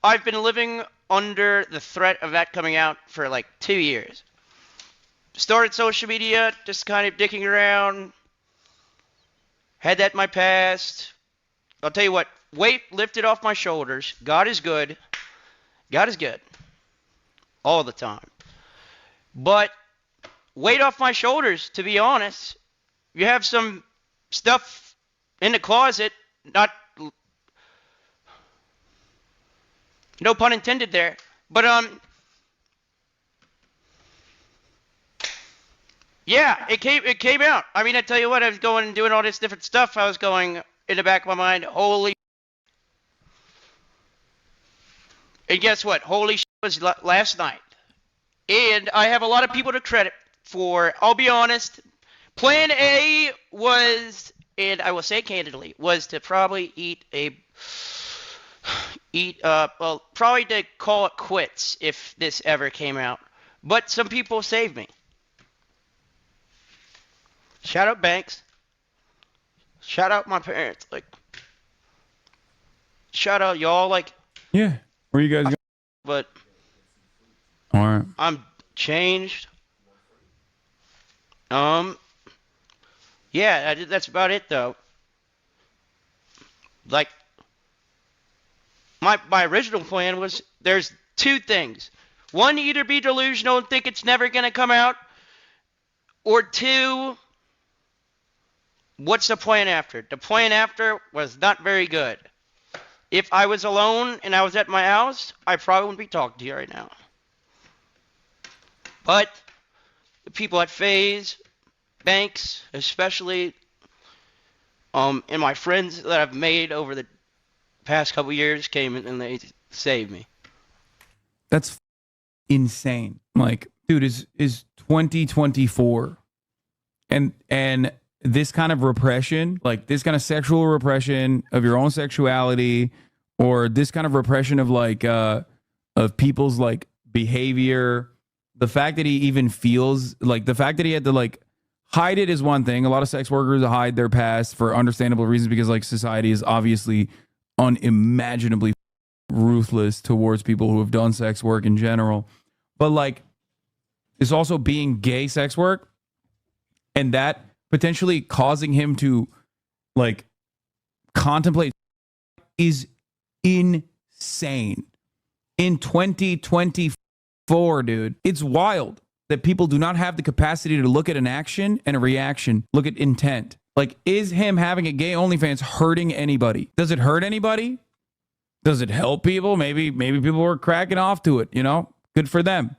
I've been living under the threat of that coming out for like 2 years. Started social media, just kind of dicking around. Had that in my past. I'll tell you what, weight lifted off my shoulders. God is good. God is good. All the time. But weight off my shoulders, to be honest. You have some stuff in the closet, not, no pun intended there, but yeah, it came out. I mean, I tell you what, I was going and doing all this different stuff. I was going in the back of my mind, holy. And guess what? Holy shit was last night. And I have a lot of people to credit for, I'll be honest, plan A was, and I will say candidly, was to probably probably to call it quits if this ever came out. But some people saved me. Shout out Banks. Shout out my parents. Like, shout out y'all. Like, yeah. Where you guys going? But all right. I'm changed. Yeah, that's about it though. Like, my original plan was there's two things. One, either be delusional and think it's never gonna come out, or two, what's the plan after? The plan after was not very good. If I was alone and I was at my house, I probably wouldn't be talking to you right now. But the people at FaZe, Banks, especially, and my friends that I've made over the past couple years came in and they saved me. That's insane. Like, dude, is 2024 and this kind of repression, like this kind of sexual repression of your own sexuality, or this kind of repression of like of people's like behavior, the fact that he even feels like, the fact that he had to like hide it is one thing. A lot of sex workers hide their past for understandable reasons because like society is obviously unimaginably ruthless towards people who have done sex work in general. But like, it's also being gay sex work, and that potentially causing him to like contemplate is insane. In 2024, dude, it's wild that people do not have the capacity to look at an action and a reaction, look at intent. Like, is him having a gay OnlyFans hurting anybody? Does it hurt anybody? Does it help people? Maybe people were cracking off to it, you know? Good for them.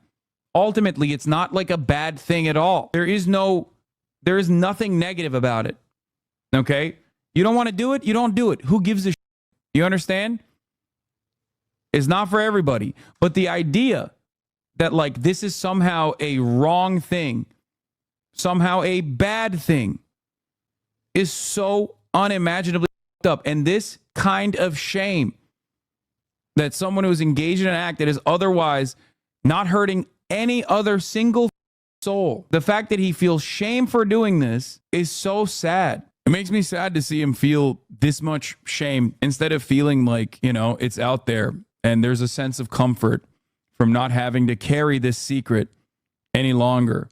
Ultimately, it's not like a bad thing at all. There is nothing negative about it. Okay? You don't want to do it? You don't do it. Who gives a shit? You understand? It's not for everybody. But the idea that like this is somehow a wrong thing, somehow a bad thing, is so unimaginably up. And this kind of shame that someone who's engaged in an act that is otherwise not hurting any other single soul, the fact that he feels shame for doing this is so sad. It makes me sad to see him feel this much shame instead of feeling like, you know, it's out there and there's a sense of comfort from not having to carry this secret any longer.